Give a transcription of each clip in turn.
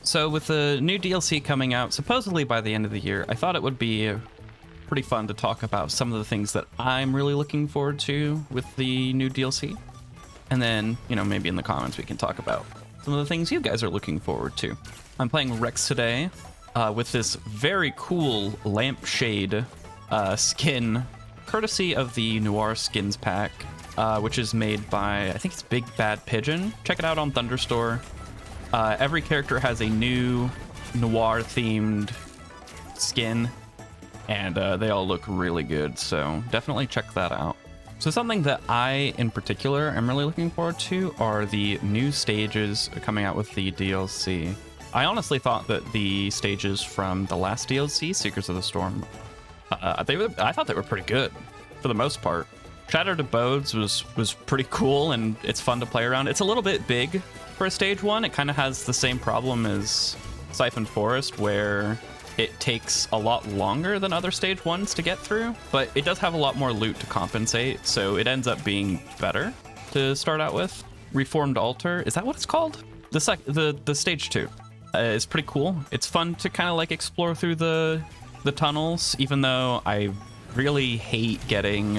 So with the new DLC coming out, supposedly by the end of the year, I thought it would be pretty fun to talk about some of the things that I'm really looking forward to with the new DLC. And then, you know, maybe in the comments we can talk about some of the things you guys are looking forward to. I'm playing Rex today with this very cool lampshade skin, courtesy of the Noir Skins pack, which is made by, I think it's Big Bad Pigeon. Check it out on Thunderstore. Every character has a new noir-themed skin, and they all look really good, so definitely check that out. So something that I, in particular, am really looking forward to are the new stages coming out with the DLC. I honestly thought that the stages from the last DLC, Seekers of the Storm, I thought they were pretty good, for the most part. Shattered Abodes was pretty cool, and it's fun to play around. It's a little bit big for a stage one. It kind of has the same problem as Siphon Forest, where it takes a lot longer than other stage ones to get through, but it does have a lot more loot to compensate, so it ends up being better to start out with. Reformed Altar, is that what it's called? The stage 2 is pretty cool. It's fun to kind of like explore through the tunnels, even though I really hate getting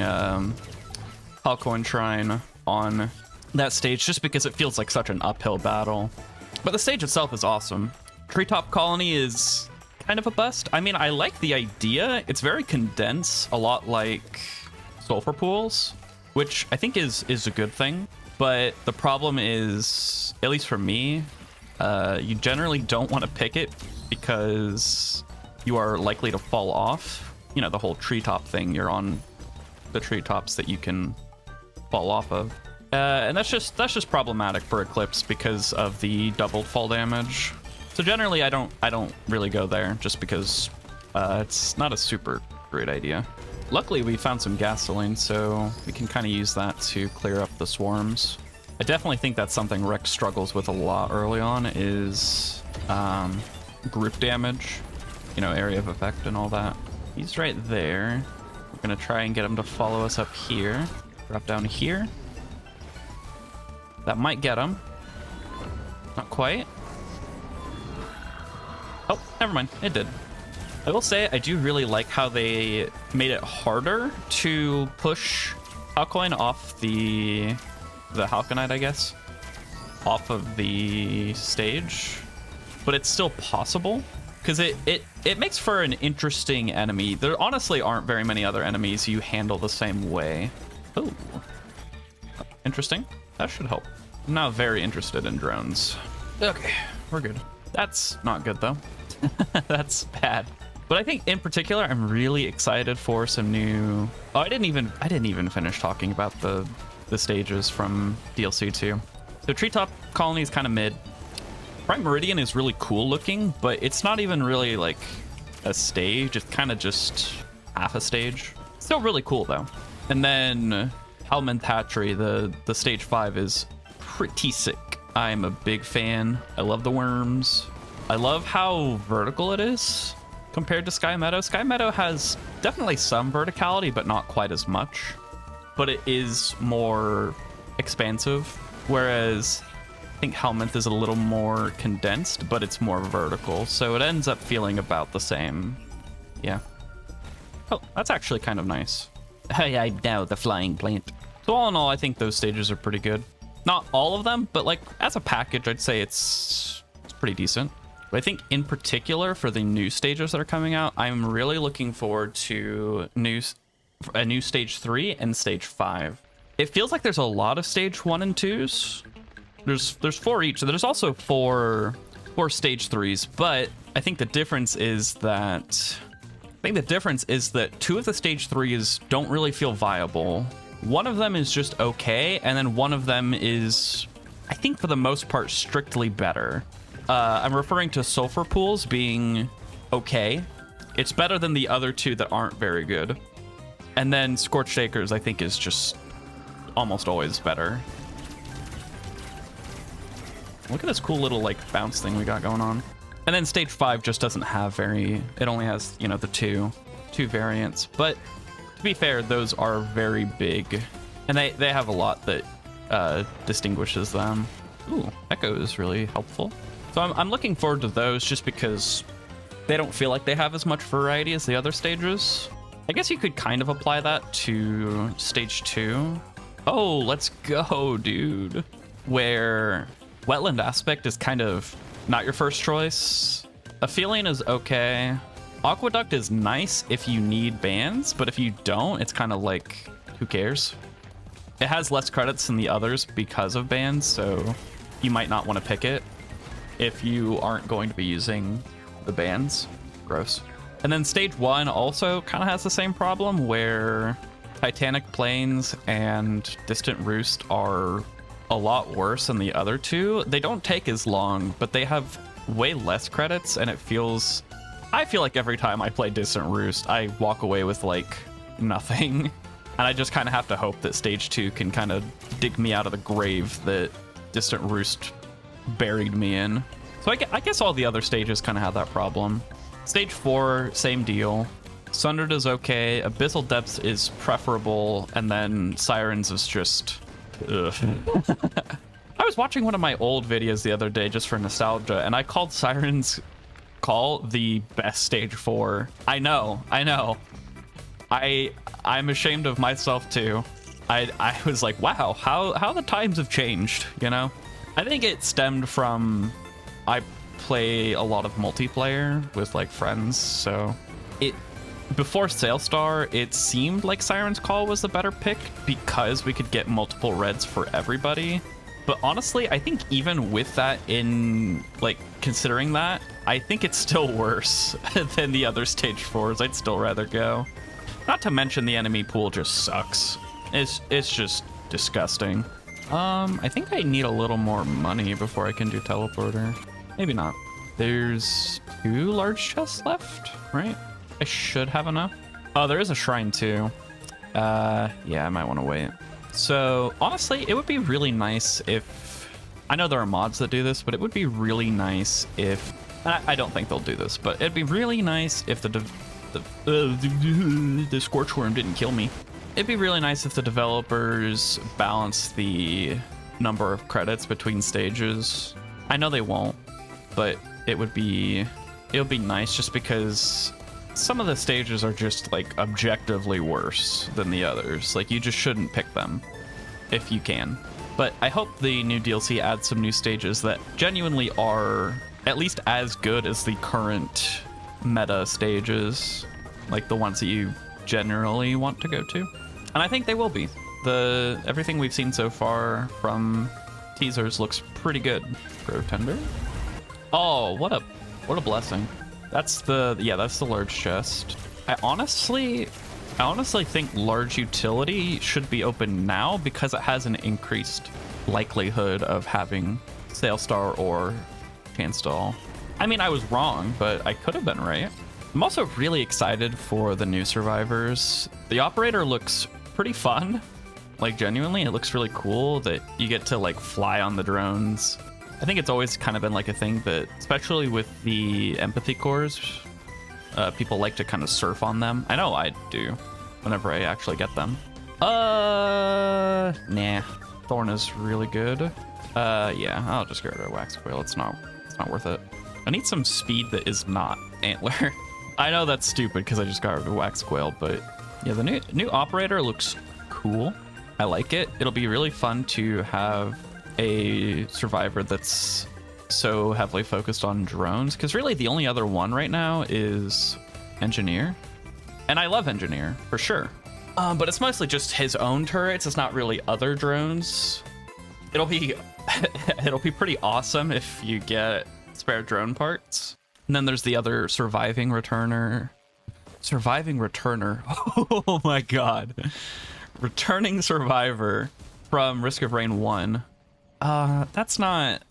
Halcoin Shrine on that stage just because it feels like such an uphill battle. But the stage itself is awesome. Treetop Colony is kind of a bust. I mean, I like the idea. It's very condensed, a lot like Sulfur Pools, which I think is a good thing. But the problem is, at least for me, you generally don't want to pick it because you are likely to fall off. You know, the whole treetop thing, you're on the treetops that you can fall off of. And that's just problematic for Eclipse because of the doubled fall damage. So generally I don't really go there just because it's not a super great idea. Luckily we found some gasoline, so we can kind of use that to clear up the swarms. I definitely think that's something Rex struggles with a lot early on is group damage, you know, area of effect and all that. He's right there. We're gonna try and get him to follow us up here. Drop down here. That might get him. Not quite. Oh, never mind. It did. I will say I do really like how they made it harder to push Halcoin off the Halconite, I guess, off of the stage, but it's still possible because it makes for an interesting enemy. There honestly aren't very many other enemies you handle the same way. Oh, interesting. That should help. I'm now very interested in drones. Okay, we're good. That's not good though. That's bad. But I think in particular, I'm really excited for some new. Oh, I didn't even finish talking about the stages from DLC 2. So Treetop Colony is kind of mid. Prime Meridian is really cool looking, but it's not even really like a stage. It's kind of just half a stage. Still really cool though. And then Helmand Hatchery, the stage 5 is pretty sick. I'm a big fan. I love the worms. I love how vertical it is compared to Sky Meadow. Sky Meadow has definitely some verticality, but not quite as much. But it is more expansive, whereas I think Helminth is a little more condensed, but it's more vertical, so it ends up feeling about the same. Yeah. Oh, that's actually kind of nice. I know, the flying plant. So all in all, I think those stages are pretty good. Not all of them, but like as a package, I'd say it's pretty decent. But I think in particular for the new stages that are coming out, I'm really looking forward to a new stage 3 and stage 5. It feels like there's a lot of stage 1 and 2s. There's 4 each. So there's also four stage 3s, but I think the difference is that 2 of the stage 3s don't really feel viable. One of them is just okay, and then one of them is, I think for the most part, strictly better. I'm referring to Sulfur Pools being okay. It's better than the other 2 that aren't very good. And then Scorched Acres, I think, is just almost always better. Look at this cool little like bounce thing we got going on. And then stage 5 just doesn't have it only has, you know, the two variants. But to be fair, those are very big. And they have a lot that distinguishes them. Ooh, Echo is really helpful. So I'm looking forward to those just because they don't feel like they have as much variety as the other stages. I guess you could kind of apply that to stage 2. Oh, let's go, dude. Where wetland aspect is kind of not your first choice. Aphelion is okay. Aqueduct is nice if you need bans, but if you don't, it's kind of like, who cares? It has less credits than the others because of bans, so you might not want to pick it if you aren't going to be using the bans. Gross. And then stage 1 also kind of has the same problem where Titanic Plains and Distant Roost are a lot worse than the other two. They don't take as long, but they have way less credits, and it feels... I feel like every time I play Distant Roost, I walk away with, like, nothing. And I just kind of have to hope that stage 2 can kind of dig me out of the grave that Distant Roost buried me in. So I guess all the other stages kind of have that problem. Stage 4, same deal. Sundered is okay, Abyssal Depths is preferable, and then Sirens is just... ugh. I was watching one of my old videos the other day just for nostalgia, and I called Sirens Call the best stage 4. I know. I'm ashamed of myself too. I was like, wow, how the times have changed, you know? I think it stemmed from I play a lot of multiplayer with like friends, so before Sailstar, it seemed like Siren's Call was the better pick because we could get multiple reds for everybody. But honestly, I think even with that in, like, considering that, I think it's still worse than the other stage 4s. I'd still rather go. Not to mention the enemy pool just sucks. It's just disgusting. I think I need a little more money before I can do teleporter. Maybe not. There's 2 large chests left, right? I should have enough. Oh, there is a shrine too. Yeah, I might want to wait. So honestly, it would be really nice if, I know there are mods that do this, but it would be really nice if, I don't think they'll do this, but it'd be really nice if the Scorchworm didn't kill me. It'd be really nice if the developers balance the number of credits between stages. I know they won't, but it would be nice just because some of the stages are just like objectively worse than the others. Like, you just shouldn't pick them if you can. But I hope the new DLC adds some new stages that genuinely are at least as good as the current meta stages, like the ones that you generally want to go to. And I think they will be. Everything we've seen so far from teasers looks pretty good. Grow Tender. Oh, what a blessing. That's the large chest. I honestly think large utility should be open now because it has an increased likelihood of having Sailstar or Chainstall. I mean, I was wrong, but I could have been right. I'm also really excited for the new survivors. The operator looks pretty fun. Like, genuinely, it looks really cool that you get to like fly on the drones. I think it's always kind of been like a thing that, especially with the empathy cores, people like to kind of surf on them. I know I do whenever I actually get them. Nah. Thorn is really good. Yeah, I'll just get rid of Wax Quail. It's not worth it. I need some speed that is not Antler. I know that's stupid because I just got rid of Wax Quail, but yeah, the new operator looks cool. I like it. It'll be really fun to have a survivor that's so heavily focused on drones, because really the only other one right now is Engineer, and I love Engineer for sure, but it's mostly just his own turrets. It's not really other drones. It'll be pretty awesome if you get spare drone parts. And then there's the other surviving returner. Oh my god. Returning survivor from Risk of Rain 1. That's not...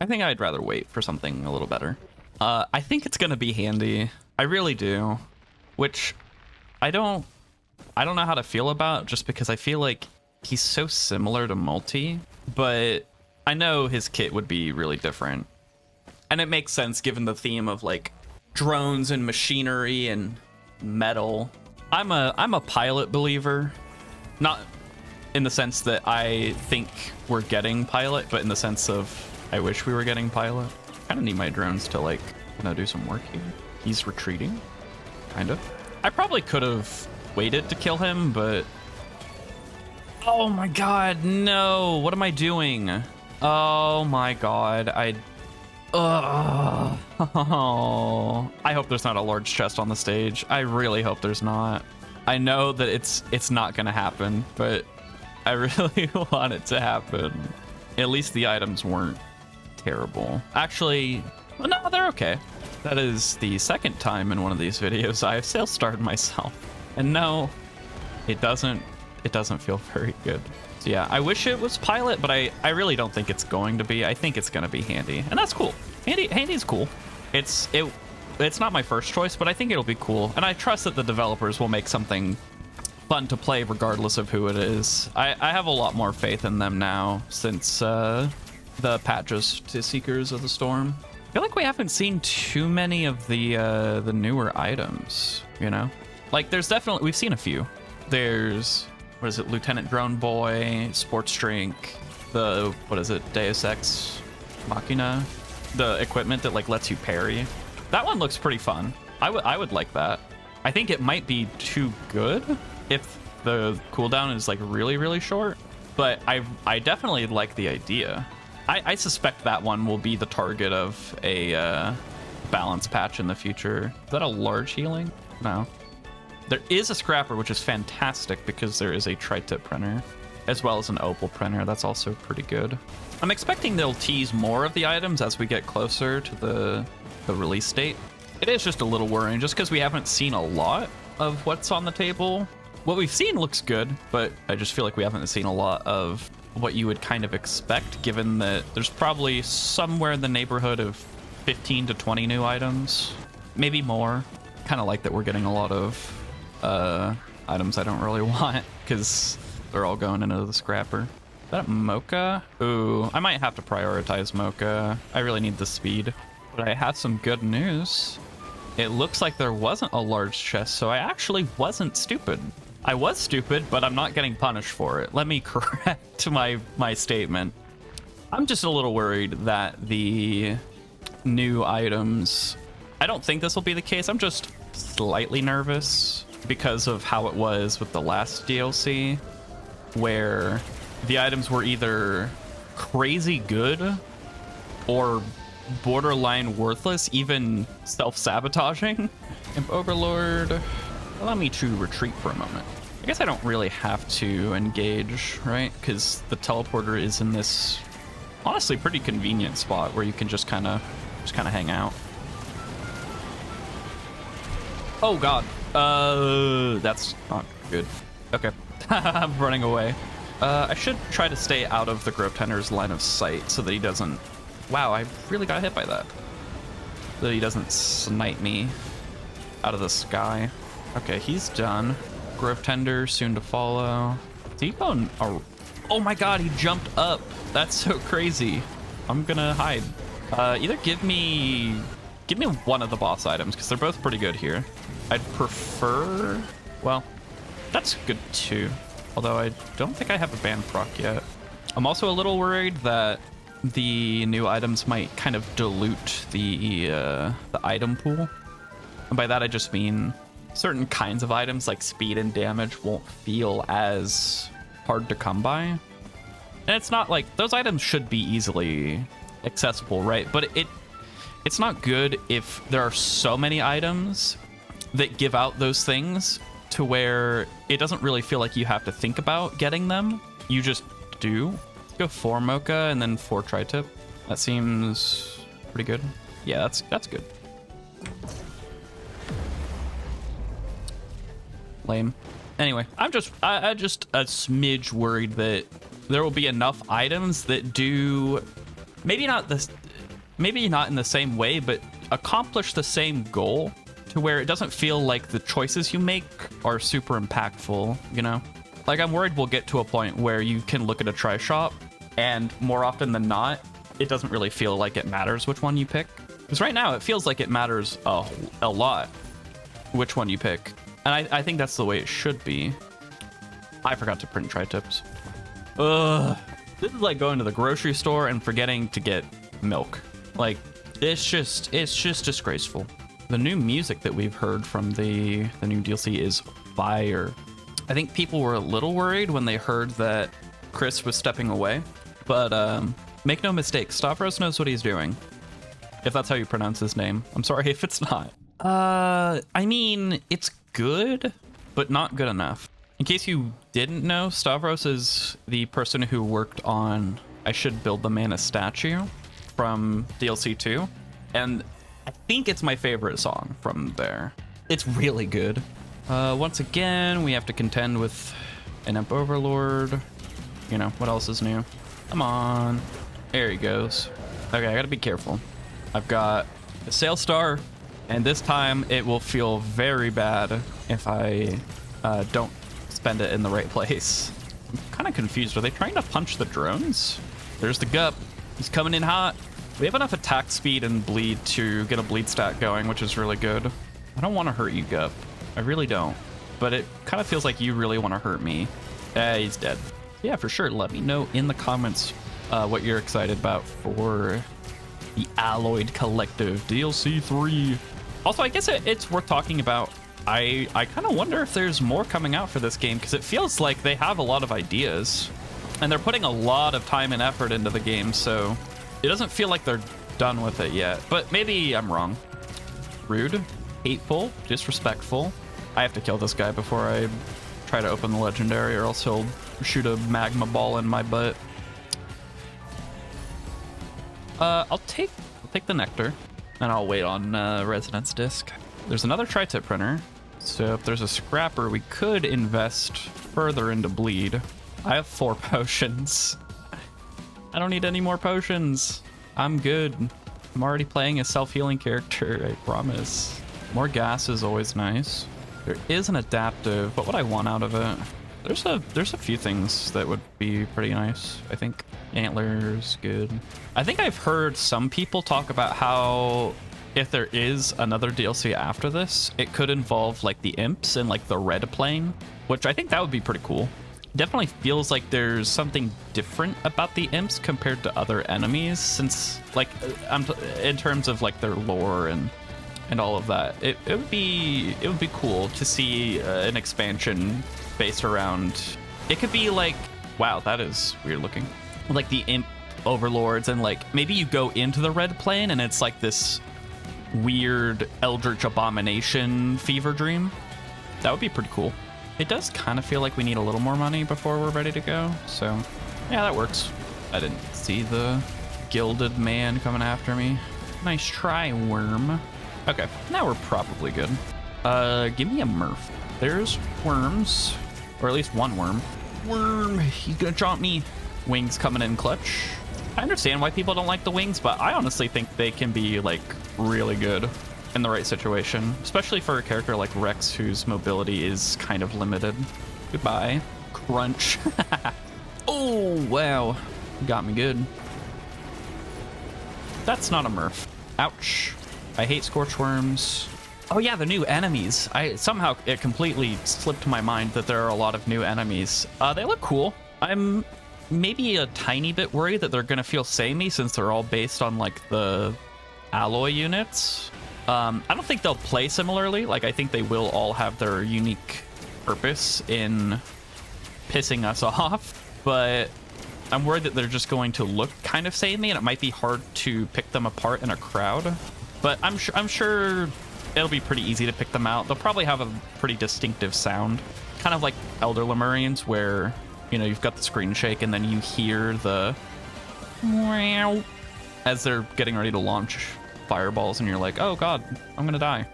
I think I'd rather wait for something a little better. I think it's gonna be handy. I really do. Which I don't know how to feel about, just because I feel like he's so similar to Multi, but I know his kit would be really different. And it makes sense given the theme of like drones and machinery and metal. I'm a pilot believer. Not in the sense that I think we're getting pilot, but in the sense of I wish we were getting pilot. Kind of need my drones to like, do some work here. He's retreating, kind of. I probably could have waited to kill him, but oh my god, no! What am I doing? Oh my god, oh, I hope there's not a large chest on the stage. I really hope there's not. I know that it's not gonna happen, but I really want it to happen. At least the items weren't terrible. Actually, well, no, they're okay. That is the second time in one of these videos I've sales starred myself. And no, it doesn't feel very good. So yeah, I wish it was pilot, but I really don't think it's going to be. I think it's gonna be handy, and that's cool. Handy's cool. It's not my first choice, but I think it'll be cool. And I trust that the developers will make something fun to play regardless of who it is. I have a lot more faith in them now since the patches to Seekers of the Storm. I feel like we haven't seen too many of the newer items, you know? Like there's definitely, we've seen a few. There's, what is it, Lieutenant Drone Boy, Sports Drink, the, what is it, Deus Ex Machina, the equipment that like lets you parry. That one looks pretty fun. I would like that. I think it might be too good if the cooldown is like really, really short, but I definitely like the idea. I suspect that one will be the target of a balance patch in the future. Is that a large healing? No. There is a scrapper, which is fantastic because there is a tri-tip printer, as well as an opal printer. That's also pretty good. I'm expecting they'll tease more of the items as we get closer to the release date. It is just a little worrying, just because we haven't seen a lot of what's on the table. What we've seen looks good, but I just feel like we haven't seen a lot of what you would kind of expect, given that there's probably somewhere in the neighborhood of 15 to 20 new items, maybe more. Kind of like that we're getting a lot of items I don't really want because they're all going into the scrapper. Is that a Mocha? Ooh, I might have to prioritize Mocha. I really need the speed. But I have some good news. It looks like there wasn't a large chest, so I actually wasn't stupid. I was stupid, but I'm not getting punished for it. Let me correct my statement. I'm just a little worried that the new items, I don't think this will be the case. I'm just slightly nervous because of how it was with the last DLC, where the items were either crazy good or borderline worthless, even self-sabotaging. Imp Overlord, allow me to retreat for a moment. I guess I don't really have to engage, right? Because the teleporter is in this honestly pretty convenient spot where you can just kind of hang out. Oh god, that's not good. Okay, I'm running away. I should try to stay out of the Grove Tender's line of sight so that he doesn't. Wow, I really got hit by that. So that he doesn't snipe me out of the sky. Okay, he's done. Grove Tender soon to follow. Is he going? Oh my god, he jumped up. That's so crazy. I'm gonna hide. Either give me one of the boss items because they're both pretty good here. I'd prefer, well, that's good too. Although I don't think I have a ban proc yet. I'm also a little worried that the new items might kind of dilute the item pool. And by that I just mean certain kinds of items like speed and damage won't feel as hard to come by. And it's not like those items should be easily accessible, right? But it's not good if there are so many items that give out those things to where it doesn't really feel like you have to think about getting them. You just do. Let's go 4 Mocha and then 4 tri-tip. That seems pretty good. Yeah, that's good. Lame. Anyway, I'm just a smidge worried that there will be enough items that do maybe not in the same way, but accomplish the same goal to where it doesn't feel like the choices you make are super impactful, you know? Like, I'm worried we'll get to a point where you can look at a tri-shop and more often than not, it doesn't really feel like it matters which one you pick. Because right now it feels like it matters a lot which one you pick. And I think that's the way it should be. I forgot to print tri-tips. Ugh. This is like going to the grocery store and forgetting to get milk. Like, It's just disgraceful. The new music that we've heard from the new DLC is fire. I think people were a little worried when they heard that Chris was stepping away, but make no mistake, Stavros knows what he's doing. If that's how you pronounce his name. I'm sorry if it's not. I mean, it's good, but not good enough. In case you didn't know, Stavros is the person who worked on I Should Build the Man a Statue from DLC 2. And I think it's my favorite song from there. It's really good. Once again, we have to contend with an Imp Overlord. You know, what else is new? Come on. There he goes. Okay, I gotta be careful. I've got a Sail Star, and this time it will feel very bad if I don't spend it in the right place. I'm kind of confused. Are they trying to punch the drones? There's the Gup. He's coming in hot. We have enough attack speed and bleed to get a bleed stat going, which is really good. I don't want to hurt you, Gup. I really don't. But it kind of feels like you really want to hurt me. He's dead. Yeah, for sure. Let me know in the comments what you're excited about for the Alloyed Collective DLC 3. Also, I guess it's worth talking about. I kind of wonder if there's more coming out for this game, because it feels like they have a lot of ideas and they're putting a lot of time and effort into the game, so it doesn't feel like they're done with it yet, but maybe I'm wrong. Rude, hateful, disrespectful. I have to kill this guy before I try to open the legendary, or else he'll shoot a magma ball in my butt. I'll take the nectar, and I'll wait on Resonance Disc. There's another tri-tip printer, so if there's a scrapper, we could invest further into bleed. I have 4 potions. I don't need any more potions. I'm good. I'm already playing a self-healing character, I promise. More gas is always nice. There is an adaptive. What would I want out of it? There's a few things that would be pretty nice, I think. Antlers, good. I think I've heard some people talk about how if there is another DLC after this, it could involve like the imps and like the red plane, which I think that would be pretty cool. Definitely feels like there's something different about the imps compared to other enemies, since like in terms of like their lore and all of that. It would be cool to see an expansion based around. It could be like, wow, that is weird looking. Like the imp overlords, and like maybe you go into the red plane and it's like this weird eldritch abomination fever dream. That would be pretty cool. It does kind of feel like we need a little more money before we're ready to go, so yeah, that works. I didn't see the gilded man coming after me. Nice try, worm. Okay, now we're probably good. Give me a Murph. There's worms, or at least one worm. Worm, he's gonna jaunt me. Wings coming in clutch. I understand why people don't like the wings, but I honestly think they can be like really good in the right situation, especially for a character like Rex, whose mobility is kind of limited. Goodbye. Crunch. Oh, wow. Got me good. That's not a Murph. Ouch. I hate scorch worms. Oh yeah, the new enemies. Somehow it completely slipped my mind that there are a lot of new enemies. They look cool. I'm maybe a tiny bit worried that they're gonna feel samey since they're all based on like the alloy units. I don't think they'll play similarly. Like, I think they will all have their unique purpose in pissing us off, but I'm worried that they're just going to look kind of samey, and it might be hard to pick them apart in a crowd. But I'm sure it'll be pretty easy to pick them out. They'll probably have a pretty distinctive sound, kind of like Elder Lemurians, where, you know, you've got the screen shake and then you hear the meow as they're getting ready to launch fireballs, and you're like, oh god, I'm gonna die.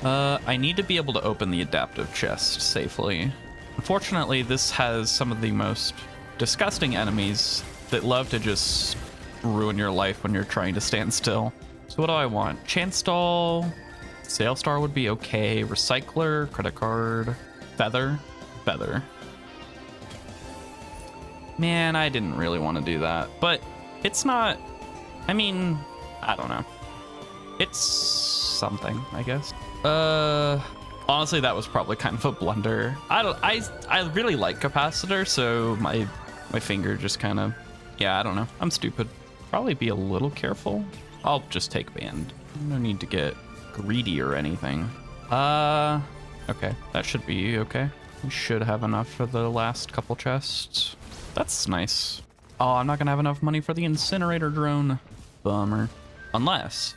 I need to be able to open the adaptive chest safely. Unfortunately, this has some of the most disgusting enemies that love to just ruin your life when you're trying to stand still. So what do I want? Chance Doll, Sail Star would be okay, Recycler, Credit Card, Feather. Man, I didn't really want to do that, but it's not, I mean, I don't know. It's something, I guess. Honestly, that was probably kind of a blunder. I really like capacitor, so my finger just kind of, yeah, I don't know. I'm stupid. Probably be a little careful I'll just take band. No need to get greedy or anything. Okay, that should be okay. We should have enough for the last couple chests. That's nice. Oh, I'm not gonna have enough money for the incinerator drone. Bummer. Unless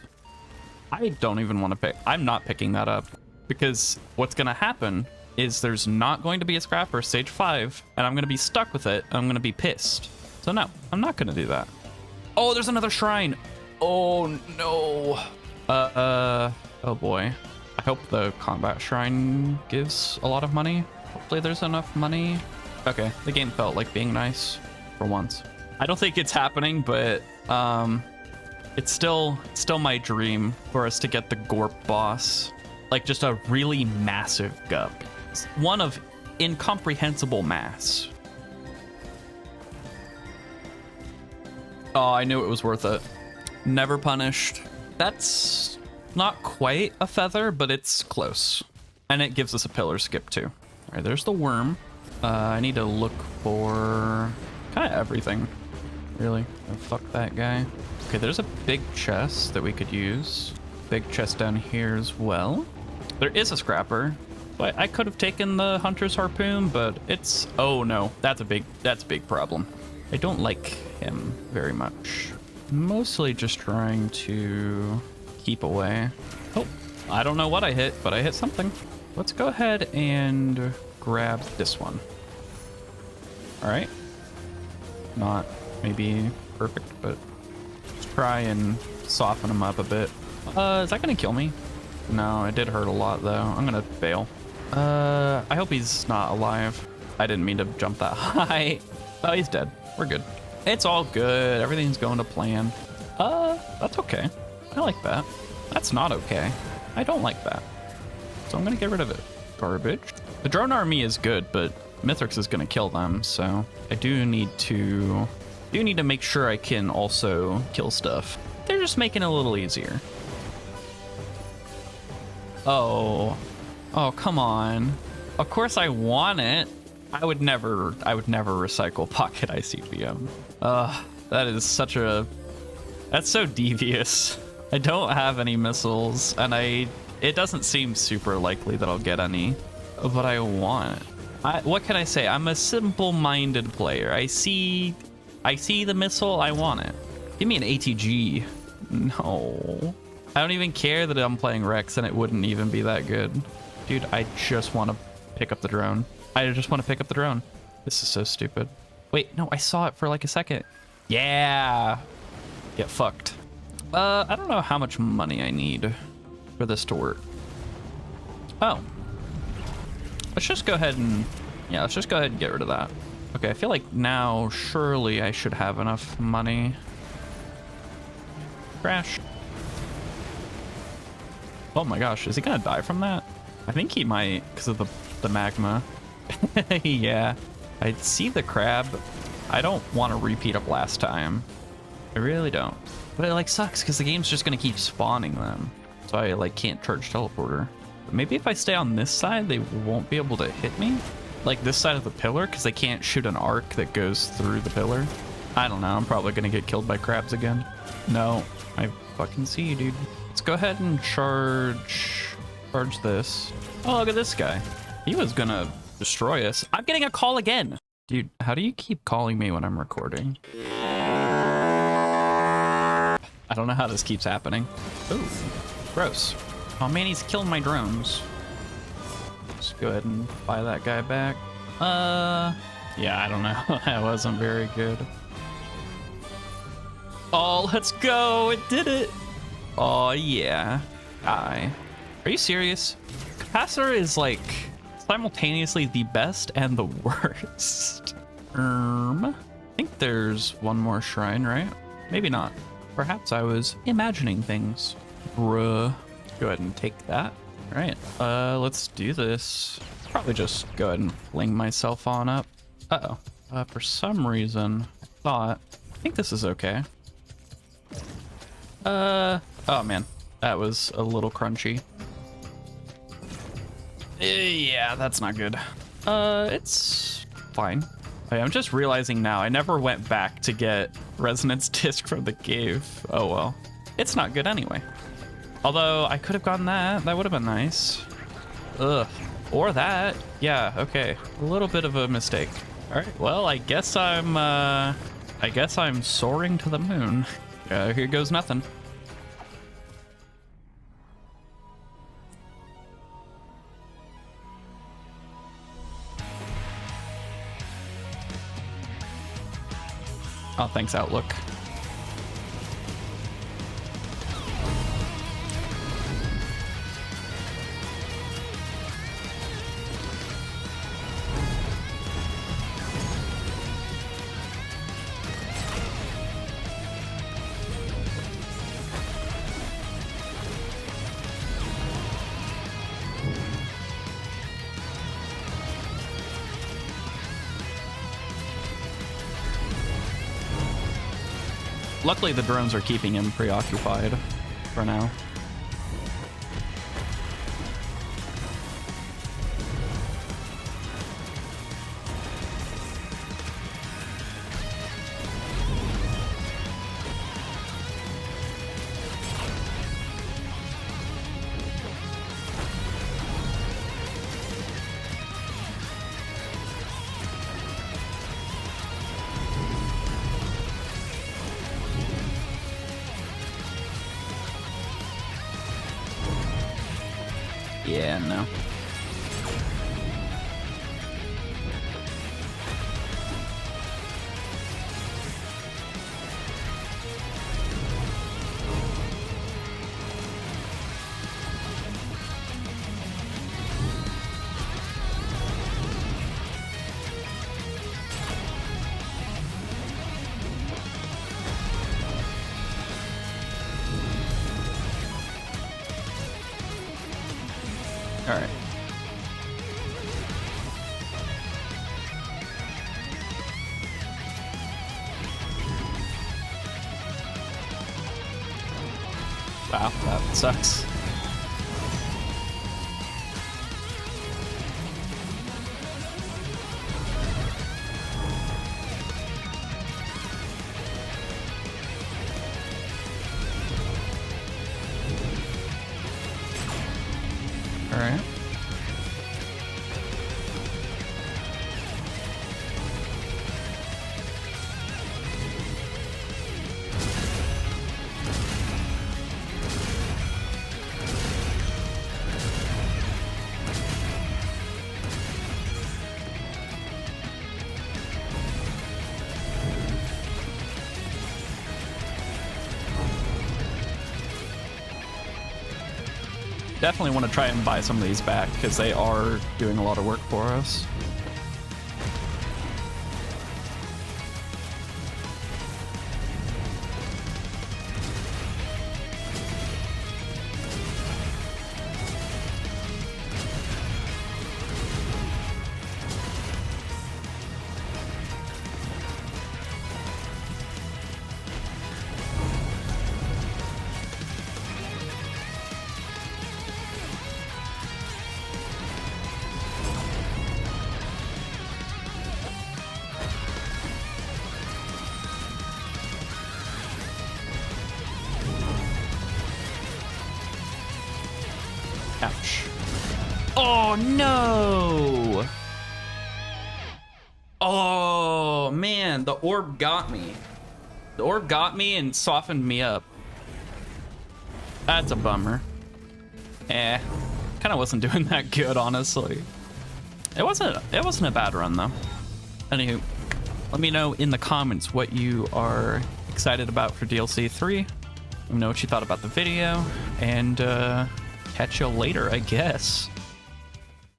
I don't even want to pick. I'm not picking that up because what's gonna happen is there's not going to be a scrapper stage 5 and I'm gonna be stuck with it. I'm gonna be pissed. So no, I'm not gonna do that. Oh, there's another shrine. Oh no. Oh boy. I hope the combat shrine gives a lot of money. Hopefully there's enough money. Okay, the game felt like being nice for once. I don't think it's happening, but it's still my dream for us to get the Gorp boss. Like just a really massive gup. One of incomprehensible mass. Oh, I knew it was worth it. Never punished. That's not quite a feather, but it's close. And it gives us a pillar skip too. All right, there's the worm. I need to look for kind of everything, really. Oh, fuck that guy. Okay, there's a big chest that we could use. Big chest down here as well. There is a scrapper. So I could have taken the hunter's harpoon, but it's, oh no, that's a big problem. I don't like him very much. Mostly just trying to keep away. Oh, I don't know what I hit, but I hit something. Let's go ahead and grab this one. All right. Not maybe perfect, but let's try and soften him up a bit. Is that gonna kill me? No, it did hurt a lot though. I'm gonna bail. I hope he's not alive. I didn't mean to jump that high. Oh, he's dead. We're good. It's all good. Everything's going to plan. That's okay. I like that. That's not okay. I don't like that. So I'm gonna get rid of it. Garbage. The drone army is good, but Mithrix is gonna kill them, so I do need to make sure I can also kill stuff. They're just making it a little easier. Oh, come on. Of course I want it. I would never recycle pocket ICBM. That's so devious. I don't have any missiles, and it doesn't seem super likely that I'll get any, but I want it. What can I say? I'm a simple-minded player. I see the missile, I want it. Give me an ATG. No. I don't even care that I'm playing Rex and it wouldn't even be that good. Dude, I just want to pick up the drone. I just want to pick up the drone. This is so stupid. Wait, no, I saw it for like a second. Yeah. Get fucked. I don't know how much money I need for this to work. Oh. Let's just go ahead and get rid of that. Okay, I feel like now surely I should have enough money. Crash. Oh my gosh, is he gonna die from that? I think he might because of the magma. Yeah, I see the crab. I don't want to repeat up last time. I really don't. But it like sucks because the game's just gonna keep spawning them. So I like can't charge teleporter. But maybe if I stay on this side, they won't be able to hit me. Like this side of the pillar, because they can't shoot an arc that goes through the pillar. I don't know, I'm probably gonna get killed by crabs again. No, I fucking see you, dude. Let's go ahead and charge this. Oh, look at this guy. He was gonna destroy us. I'm getting a call again. Dude, how do you keep calling me when I'm recording? I don't know how this keeps happening. Ooh, gross. Oh man, he's killing my drones. Let's go ahead and buy that guy back. Yeah, I don't know. That wasn't very good. Oh, let's go. It did it. Oh yeah. Die. Are you serious? Capacitor is like simultaneously the best and the worst. I think there's one more shrine, right? Maybe not. Perhaps I was imagining things. Bruh. Go ahead and take that. All right, let's do this. Probably just go ahead and fling myself on up. Uh-oh. For some reason, I think this is okay. Oh man, that was a little crunchy. Yeah, that's not good. It's fine. I'm just realizing now, I never went back to get resonance disc from the cave. Oh well. It's not good anyway. Although I could have gotten that. That would have been nice. Ugh. Or that. Yeah, okay. A little bit of a mistake. All right, well, I guess I'm soaring to the moon. Here goes nothing. Oh, thanks, Outlook. Luckily, the drones are keeping him preoccupied for now. Yeah, no. All right. Wow, that sucks. All right. Definitely want to try and buy some of these back because they are doing a lot of work for us. Ouch. Oh, no! Oh, man, the orb got me. The orb got me and softened me up. That's a bummer. Kind of wasn't doing that good, honestly. It wasn't a bad run, though. Anywho, let me know in the comments what you are excited about for DLC 3. Let me know what you thought about the video, and catch you later, I guess.